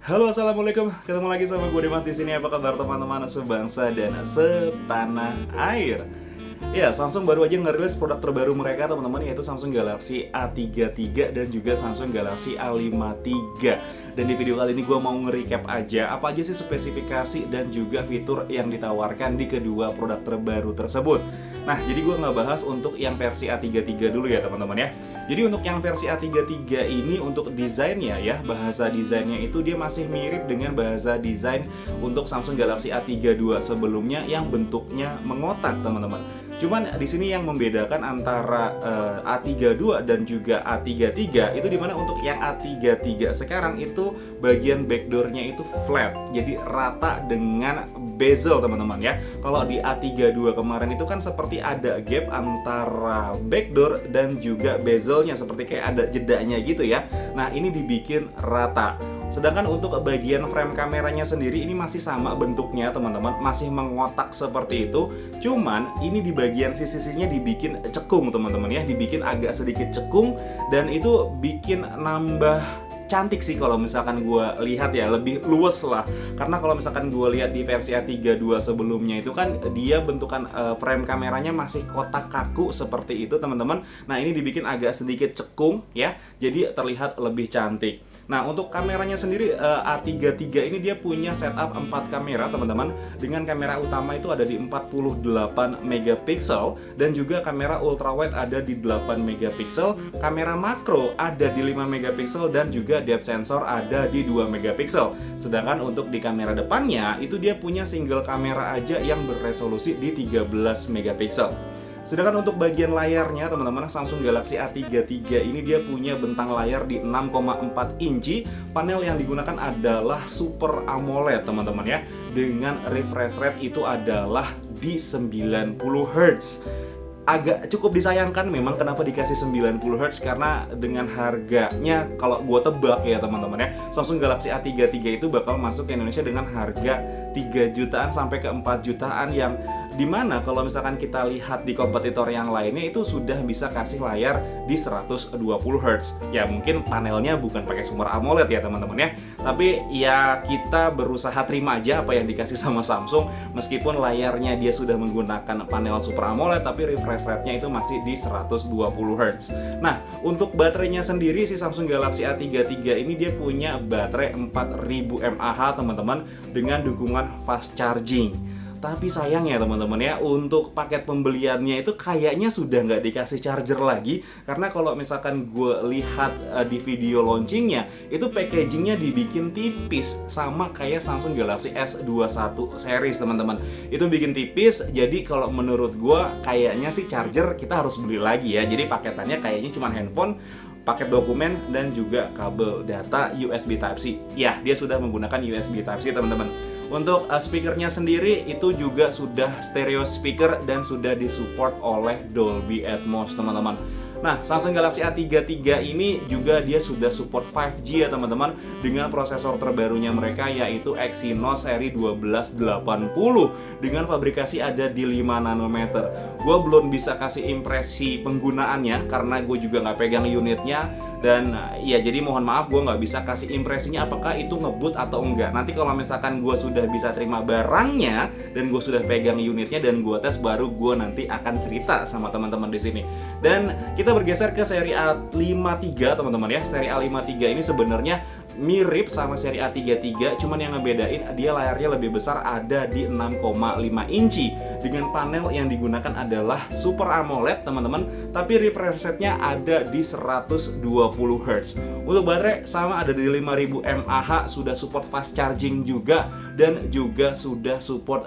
Halo, assalamualaikum. Ketemu lagi sama gue Dimas di sini. Apa kabar teman-teman sebangsa dan setanah air? Ya, Samsung baru aja ngerilis produk terbaru mereka teman-teman, yaitu Samsung Galaxy A33 dan juga Samsung Galaxy A53. Dan di video kali ini gue mau nge-recap aja apa aja sih spesifikasi dan juga fitur yang ditawarkan di kedua produk terbaru tersebut. Nah, jadi gue nggak bahas untuk yang versi A33 dulu ya teman-teman ya. Jadi untuk yang versi A33 ini untuk desainnya ya, bahasa desainnya itu dia masih mirip dengan bahasa desain untuk Samsung Galaxy A32 sebelumnya yang bentuknya mengotak teman-teman. Cuman di sini yang membedakan antara A32 dan juga A33 itu dimana untuk yang A33 sekarang itu bagian backdoornya itu flat, jadi rata dengan bezel teman-teman ya. Kalau di A32 kemarin itu kan seperti ada gap antara backdoor dan juga bezelnya, seperti kayak ada jedanya gitu ya. Nah ini dibikin rata. Sedangkan untuk bagian frame kameranya sendiri ini masih sama bentuknya teman-teman, masih mengotak seperti itu. Cuman ini di bagian sisi-sisinya dibikin cekung teman-teman ya, dibikin agak sedikit cekung dan itu bikin nambah cantik sih kalau misalkan gue lihat ya, lebih luwes lah. Karena kalau misalkan gue lihat di versi A32 sebelumnya itu kan dia bentukan frame kameranya masih kotak kaku seperti itu teman-teman. Nah ini dibikin agak sedikit cekung ya, jadi terlihat lebih cantik. Nah untuk kameranya sendiri A33 ini dia punya setup 4 kamera teman-teman. Dengan kamera utama itu ada di 48 megapiksel dan juga kamera ultrawide ada di 8 megapiksel, kamera makro ada di 5 megapiksel dan juga depth sensor ada di 2 megapiksel. Sedangkan untuk di kamera depannya itu dia punya single kamera aja yang berresolusi di 13 megapiksel. Sedangkan untuk bagian layarnya teman-teman, Samsung Galaxy A33 ini dia punya bentang layar di 6,4 inci. Panel yang digunakan adalah Super AMOLED teman-teman ya, dengan refresh rate itu adalah di 90 Hz. Agak cukup disayangkan memang kenapa dikasih 90 Hz, karena dengan harganya kalau gue tebak ya teman-teman ya, Samsung Galaxy A33 itu bakal masuk ke Indonesia dengan harga 3 jutaan sampai ke 4 jutaan, yang dimana kalau misalkan kita lihat di kompetitor yang lainnya itu sudah bisa kasih layar di 120 Hz. Ya mungkin panelnya bukan pakai Super AMOLED ya teman-teman ya, tapi ya kita berusaha terima aja apa yang dikasih sama Samsung. Meskipun layarnya dia sudah menggunakan panel Super AMOLED, tapi refresh rate-nya itu masih di 120 Hz. Nah untuk baterainya sendiri si Samsung Galaxy A33 ini dia punya baterai 4000 mAh teman-teman, dengan dukungan fast charging. Tapi sayang ya teman-teman ya, untuk paket pembeliannya itu kayaknya sudah nggak dikasih charger lagi. Karena kalau misalkan gue lihat di video launchingnya, itu packagingnya dibikin tipis, sama kayak Samsung Galaxy S21 series teman-teman. Itu bikin tipis, jadi kalau menurut gue kayaknya sih charger kita harus beli lagi ya. Jadi paketannya kayaknya cuma handphone, paket dokumen, dan juga kabel data USB Type-C. Ya, dia sudah menggunakan USB Type-C teman-teman. Untuk speakernya sendiri itu juga sudah stereo speaker dan sudah disupport oleh Dolby Atmos teman-teman. Nah, Samsung Galaxy A33 ini juga dia sudah support 5G ya teman-teman, dengan prosesor terbarunya mereka yaitu Exynos seri 1280 dengan fabrikasi ada di 5 nanometer. Gue belum bisa kasih impresi penggunaannya karena gue juga nggak pegang unitnya. Dan ya jadi mohon maaf gue nggak bisa kasih impresinya apakah itu ngebut atau enggak. Nanti kalau misalkan gue sudah bisa terima barangnya dan gue sudah pegang unitnya dan gue tes, baru gue nanti akan cerita sama teman-teman di sini. Dan kita bergeser ke seri A53 teman-teman ya. Seri A53 ini sebenarnya mirip sama seri A33, cuman yang ngebedain dia layarnya lebih besar, ada di 6,5 inci dengan panel yang digunakan adalah Super AMOLED teman-teman, tapi refresh rate-nya ada di 120 Hz. Untuk baterai sama ada di 5000 mAh, sudah support fast charging juga, dan juga sudah support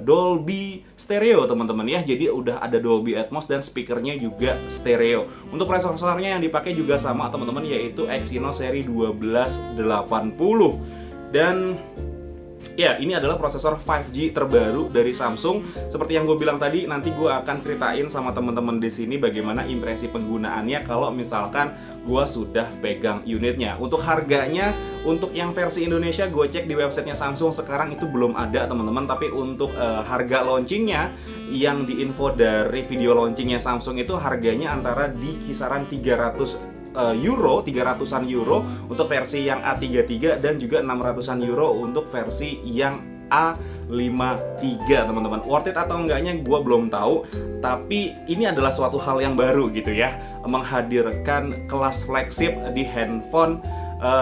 Dolby stereo teman-teman ya. Jadi udah ada Dolby Atmos dan speakernya juga stereo. Untuk prosesornya yang dipakai juga sama teman-teman, yaitu Exynos seri 1280. Dan ya, ini adalah prosesor 5G terbaru dari Samsung. Seperti yang gue bilang tadi, nanti gue akan ceritain sama teman-teman di sini bagaimana impresi penggunaannya kalau misalkan gue sudah pegang unitnya. Untuk harganya, untuk yang versi Indonesia gue cek di websitenya Samsung sekarang itu belum ada teman-teman. Tapi untuk harga launchingnya, yang diinfo dari video launchingnya Samsung itu harganya antara di kisaran 300 euro, 300-an euro untuk versi yang A33 dan juga 600-an euro untuk versi yang A53 teman-teman. Worth it atau enggaknya gue belum tahu, tapi ini adalah suatu hal yang baru gitu ya, menghadirkan kelas flagship di handphone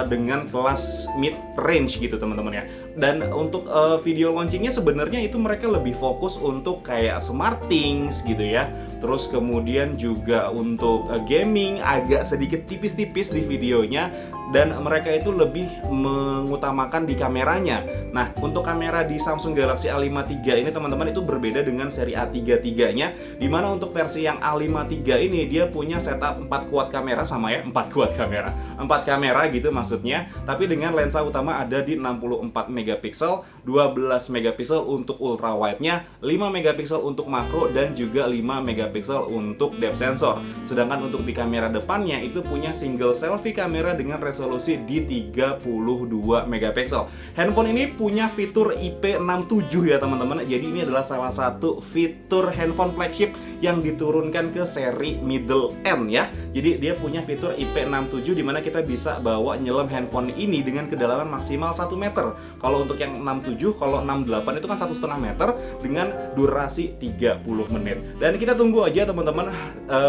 dengan kelas mid range gitu teman-teman ya. Dan untuk video launchingnya sebenarnya itu mereka lebih fokus untuk kayak SmartThings gitu ya. Terus kemudian juga untuk gaming agak sedikit tipis-tipis di videonya, dan mereka itu lebih mengutamakan di kameranya. Nah, untuk kamera di Samsung Galaxy A53 ini teman-teman itu berbeda dengan seri A33-nya, dimana untuk versi yang A53 ini dia punya setup 4 quad kamera, sama ya, 4 quad kamera, 4 kamera gitu maksudnya, tapi dengan lensa utama ada di 64 megapiksel, 12 megapiksel untuk ultra wide-nya, 5 megapiksel untuk makro, dan juga 5 megapiksel untuk depth sensor. Sedangkan untuk di kamera depannya itu punya single selfie kamera dengan resolusi di 32 megapiksel. Handphone ini punya fitur IP67 ya teman-teman. Jadi ini adalah salah satu fitur handphone flagship yang diturunkan ke seri middle end ya. Jadi dia punya fitur IP67 dimana kita bisa bawa nyelam handphone ini dengan kedalaman maksimal 1 meter. Kalau untuk yang 67, kalau 68 itu kan 1,5 meter dengan durasi 30 menit. Dan kita tunggu aja teman-teman,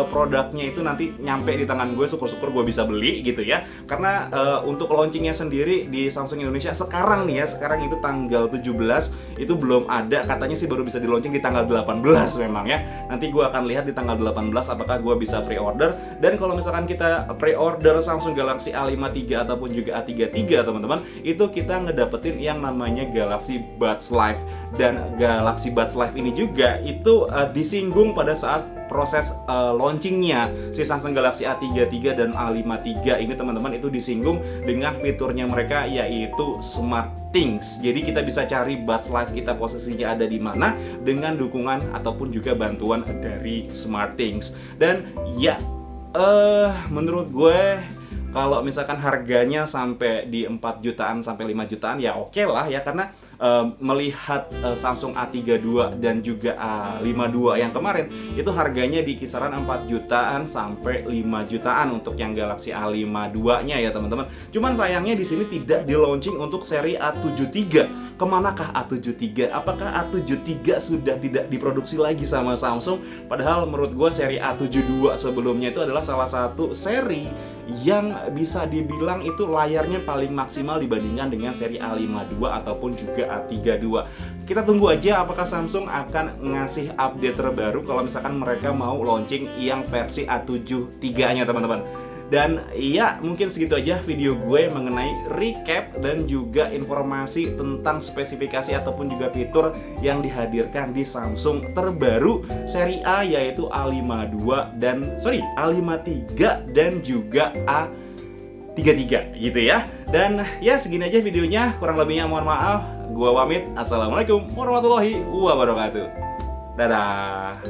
produknya itu nanti nyampe di tangan gue, syukur-syukur gue bisa beli gitu ya. Karena untuk launchingnya sendiri di Samsung Indonesia sekarang nih ya, sekarang itu tanggal 17 itu belum ada, katanya sih baru bisa di launching di tanggal 18 memang ya. Nanti gue akan lihat di tanggal 18 apakah gue bisa pre-order. Dan kalau misalkan kita pre-order Samsung Galaxy A53 ataupun juga A33 teman-teman, itu kita ngedapetin yang namanya Galaxy Buds Live. Dan Galaxy Buds Live ini juga itu disinggung pada saat proses launchingnya si Samsung Galaxy A33 dan A53 ini teman-teman, itu disinggung dengan fiturnya mereka yaitu SmartThings. Jadi kita bisa cari Buds Live kita posisinya ada di mana dengan dukungan ataupun juga bantuan dari SmartThings. Dan ya menurut gue kalau misalkan harganya sampai di 4 jutaan sampai 5 jutaan ya oke lah ya, karena melihat Samsung A32 dan juga A52 yang kemarin itu harganya di kisaran 4 jutaan sampai 5 jutaan untuk yang Galaxy A52-nya ya teman-teman. Cuman sayangnya di sini tidak di launching untuk seri A73. Kemanakah A73? Apakah A73 sudah tidak diproduksi lagi sama Samsung? Padahal menurut gue seri A72 sebelumnya itu adalah salah satu seri yang bisa dibilang itu layarnya paling maksimal dibandingkan dengan seri A52 ataupun juga A32. Kita tunggu aja apakah Samsung akan ngasih update terbaru kalau misalkan mereka mau launching yang versi A73-nya teman-teman. Dan ya mungkin segitu aja video gue mengenai recap dan juga informasi tentang spesifikasi ataupun juga fitur yang dihadirkan di Samsung terbaru seri A, yaitu A53 dan juga A33 gitu ya. Dan ya segini aja videonya, kurang lebihnya mohon maaf. Gua pamit. Assalamualaikum warahmatullahi wabarakatuh. Dadah.